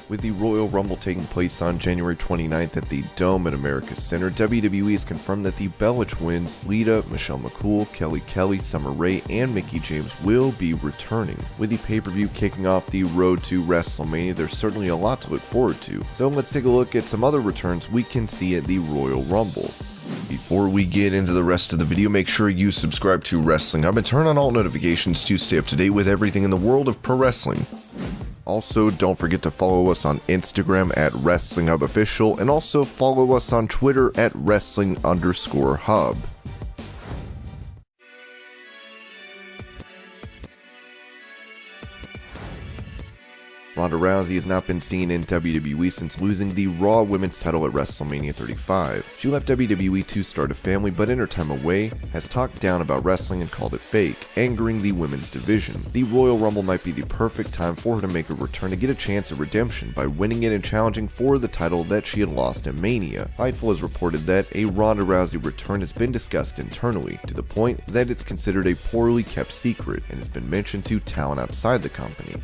With the Royal Rumble taking place on January 29th at the Dome at America's Center, WWE has confirmed that the Bella Twins, Lita, Michelle McCool, Kelly, Summer Rae, and Mickie James will be returning. With the pay-per-view kicking off the road to WrestleMania, there's certainly a lot to look forward to. So let's take a look at some other returns we can see at the Royal Rumble. Before we get into the rest of the video, make sure you subscribe to Wrestling Hub and turn on all notifications to stay up to date with everything in the world of pro wrestling. Also, don't forget to follow us on Instagram at WrestlingHubOfficial and also follow us on Twitter at Wrestling_Hub. Ronda Rousey has not been seen in WWE since losing the Raw Women's title at WrestleMania 35. She left WWE to start a family, but in her time away, has talked down about wrestling and called it fake, angering the women's division. The Royal Rumble might be the perfect time for her to make a return to get a chance at redemption by winning it and challenging for the title that she had lost at Mania. Fightful has reported that a Ronda Rousey return has been discussed internally, to the point that it's considered a poorly kept secret and has been mentioned to talent outside the company.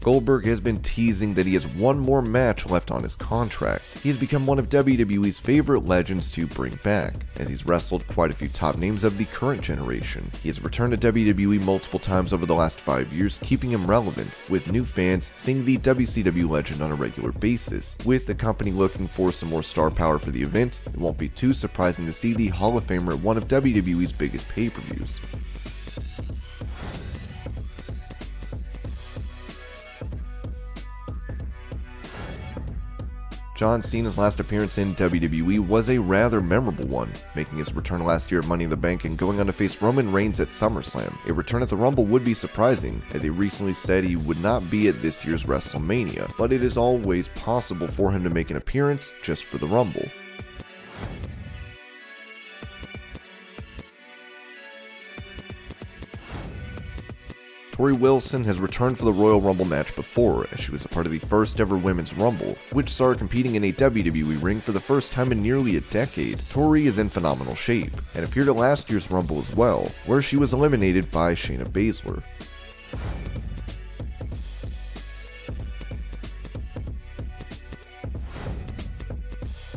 Goldberg has been teasing that he has one more match left on his contract. He has become one of WWE's favorite legends to bring back, as he's wrestled quite a few top names of the current generation. He has returned to WWE multiple times over the last 5 years, keeping him relevant, with new fans seeing the WCW legend on a regular basis. With the company looking for some more star power for the event, it won't be too surprising to see the Hall of Famer at one of WWE's biggest pay-per-views. John Cena's last appearance in WWE was a rather memorable one, making his return last year at Money in the Bank and going on to face Roman Reigns at SummerSlam. A return at the Rumble would be surprising, as he recently said he would not be at this year's WrestleMania, but it is always possible for him to make an appearance just for the Rumble. Tori Wilson has returned for the Royal Rumble match before, as she was a part of the first ever Women's Rumble, which saw her competing in a WWE ring for the first time in nearly a decade. Tori is in phenomenal shape, and appeared at last year's Rumble as well, where she was eliminated by Shayna Baszler.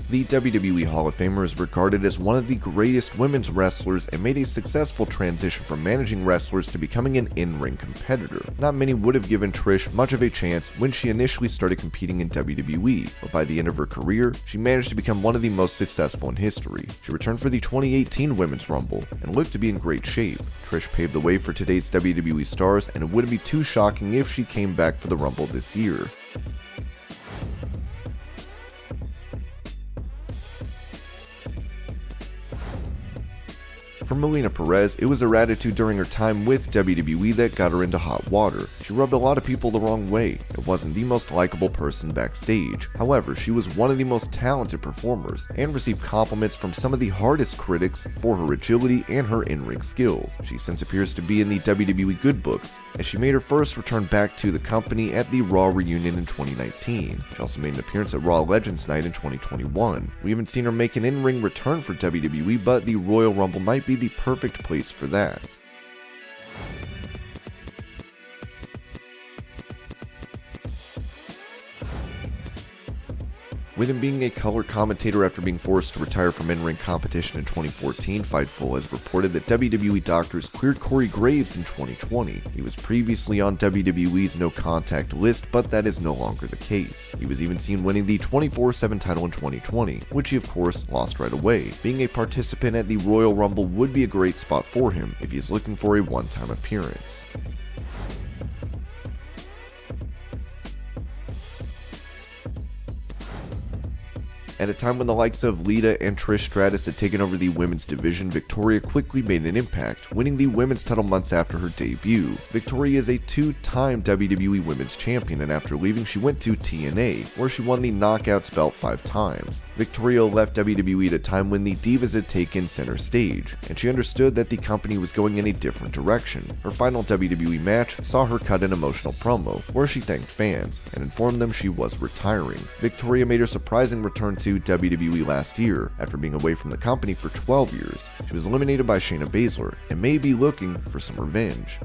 The WWE Hall of Famer is regarded as one of the greatest women's wrestlers and made a successful transition from managing wrestlers to becoming an in-ring competitor. Not many would have given Trish much of a chance when she initially started competing in WWE, but by the end of her career, she managed to become one of the most successful in history. She returned for the 2018 Women's Rumble and looked to be in great shape. Trish paved the way for today's WWE stars, and it wouldn't be too shocking if she came back for the Rumble this year. For Melina Perez, it was her attitude during her time with WWE that got her into hot water. She rubbed a lot of people the wrong way and wasn't the most likable person backstage. However, she was one of the most talented performers and received compliments from some of the hardest critics for her agility and her in-ring skills. She since appears to be in the WWE good books, as she made her first return back to the company at the Raw reunion in 2019. She also made an appearance at Raw Legends Night in 2021. We haven't seen her make an in-ring return for WWE, but the Royal Rumble might be the perfect place for that. With him being a color commentator after being forced to retire from in-ring competition in 2014, Fightful has reported that WWE doctors cleared Corey Graves in 2020. He was previously on WWE's no-contact list, but that is no longer the case. He was even seen winning the 24/7 title in 2020, which he of course lost right away. Being a participant at the Royal Rumble would be a great spot for him if he is looking for a one-time appearance. At a time when the likes of Lita and Trish Stratus had taken over the women's division, Victoria quickly made an impact, winning the women's title months after her debut. Victoria is a two-time WWE Women's Champion, and after leaving she went to TNA, where she won the Knockouts belt 5 times. Victoria left WWE at a time when the Divas had taken center stage, and she understood that the company was going in a different direction. Her final WWE match saw her cut an emotional promo, where she thanked fans, and informed them she was retiring. Victoria made her surprising return to to WWE last year after being away from the company for 12 years. She was eliminated by Shayna Baszler and may be looking for some revenge.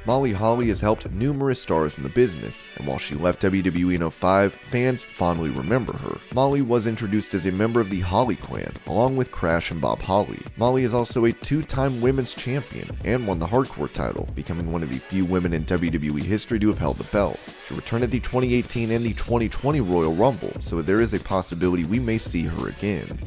Molly Holly has helped numerous stars in the business, and while she left WWE in 2005, fans fondly remember her. Molly was introduced as a member of the Holly clan, along with Crash and Bob Holly. Molly is also a two-time women's champion and won the Hardcore title, becoming one of the few women in WWE history to have held the belt. She returned at the 2018 and the 2020 Royal Rumble, so there is a possibility we may see her again.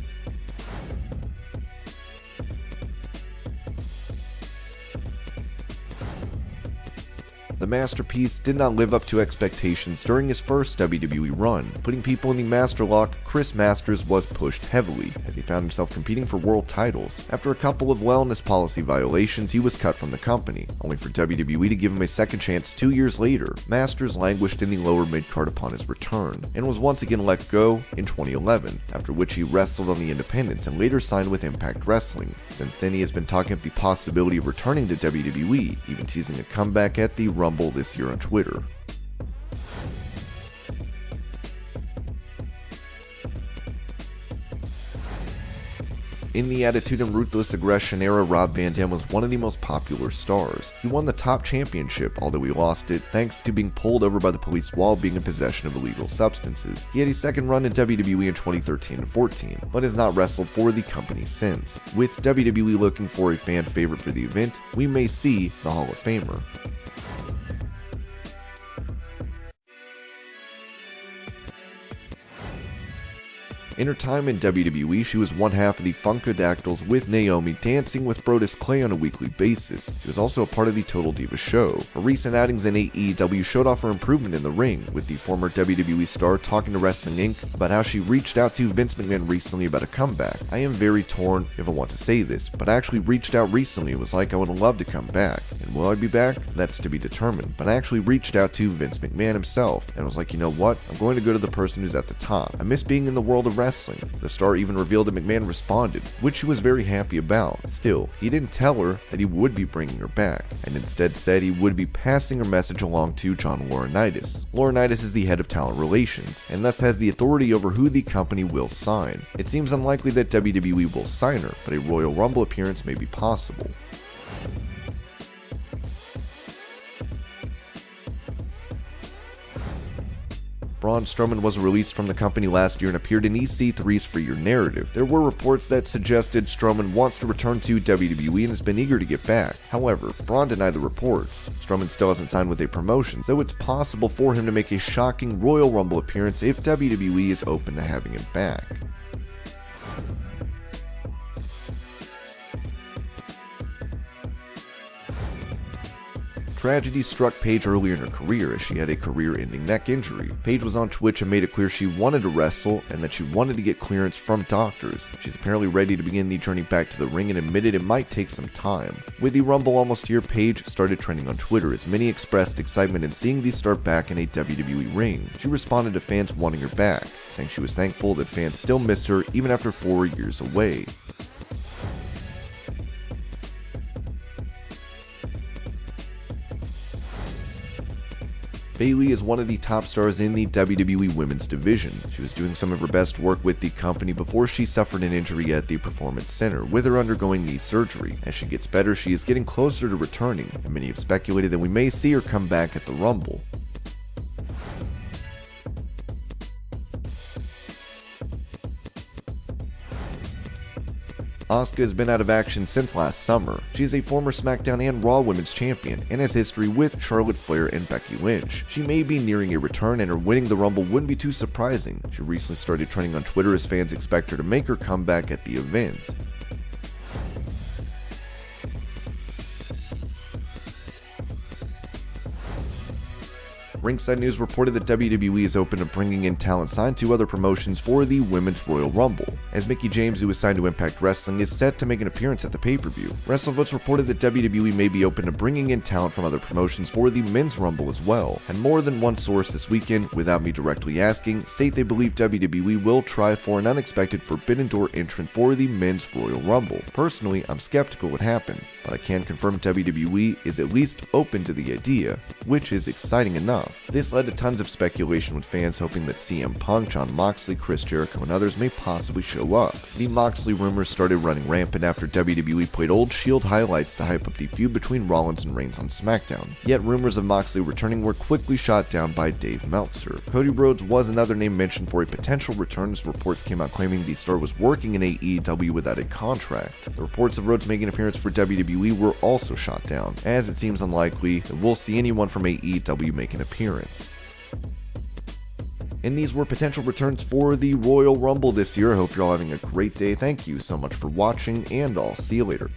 The Masterpiece did not live up to expectations during his first WWE run. Putting people in the Master Lock, Chris Masters was pushed heavily, as he found himself competing for world titles. After a couple of wellness policy violations, he was cut from the company, only for WWE to give him a second chance 2 years later. Masters languished in the lower mid-card upon his return, and was once again let go in 2011, after which he wrestled on the Independents and later signed with Impact Wrestling. Since then, he has been talking up the possibility of returning to WWE, even teasing a comeback at the Rumble this year on Twitter. In the Attitude and Ruthless Aggression era, Rob Van Dam was one of the most popular stars. He won the top championship, although he lost it thanks to being pulled over by the police while being in possession of illegal substances. He had a second run in WWE in 2013 and 14, but has not wrestled for the company since. With WWE looking for a fan favorite for the event, we may see the Hall of Famer. In her time in WWE, she was one half of the Funkadactyls with Naomi, dancing with Brodus Clay on a weekly basis. She was also a part of the Total Divas show. Her recent outings in AEW showed off her improvement in the ring, with the former WWE star talking to Wrestling Inc. about how she reached out to Vince McMahon recently about a comeback. I am very torn if I want to say this, but I actually reached out recently and was like, I would love to come back. And will I be back? That's to be determined. But I actually reached out to Vince McMahon himself and was like, you know what? I'm going to go to the person who's at the top. I miss being in the world of wrestling. The star even revealed that McMahon responded, which she was very happy about. Still, he didn't tell her that he would be bringing her back, and instead said he would be passing her message along to John Laurinaitis. Laurinaitis is the head of talent relations, and thus has the authority over who the company will sign. It seems unlikely that WWE will sign her, but a Royal Rumble appearance may be possible. Braun Strowman was released from the company last year and appeared in EC3's For Your Narrative. There were reports that suggested Strowman wants to return to WWE and has been eager to get back. However, Braun denied the reports. Strowman still hasn't signed with a promotion, so it's possible for him to make a shocking Royal Rumble appearance if WWE is open to having him back. Tragedy struck Paige earlier in her career as she had a career-ending neck injury. Paige was on Twitch and made it clear she wanted to wrestle and that she wanted to get clearance from doctors. She's apparently ready to begin the journey back to the ring and admitted it might take some time. With the Rumble almost here, Paige started trending on Twitter as many expressed excitement in seeing the start back in a WWE ring. She responded to fans wanting her back, saying she was thankful that fans still miss her even after 4 years away. Bayley is one of the top stars in the WWE Women's division. She was doing some of her best work with the company before she suffered an injury at the Performance Center, with her undergoing knee surgery. As she gets better, she is getting closer to returning, and many have speculated that we may see her come back at the Rumble. Asuka has been out of action since last summer. She is a former SmackDown and Raw Women's Champion and has history with Charlotte Flair and Becky Lynch. She may be nearing a return, and her winning the Rumble wouldn't be too surprising. She recently started trending on Twitter as fans expect her to make her comeback at the event. Ringside News reported that WWE is open to bringing in talent signed to other promotions for the Women's Royal Rumble, as Mickie James, who is signed to Impact Wrestling, is set to make an appearance at the pay-per-view. WrestleVotes reported that WWE may be open to bringing in talent from other promotions for the Men's Rumble as well, and more than one source this weekend, without me directly asking, state they believe WWE will try for an unexpected Forbidden Door entrant for the Men's Royal Rumble. Personally, I'm skeptical it happens, but I can confirm WWE is at least open to the idea, which is exciting enough. This led to tons of speculation, with fans hoping that CM Punk, Jon Moxley, Chris Jericho, and others may possibly show up. The Moxley rumors started running rampant after WWE played old Shield highlights to hype up the feud between Rollins and Reigns on SmackDown. Yet rumors of Moxley returning were quickly shot down by Dave Meltzer. Cody Rhodes was another name mentioned for a potential return, as reports came out claiming the star was working in AEW without a contract. The reports of Rhodes making an appearance for WWE were also shot down, as it seems unlikely that we'll see anyone from AEW make an appearance. And these were potential returns for the Royal Rumble this year. I hope you're all having a great day. Thank you so much for watching, and I'll see you later.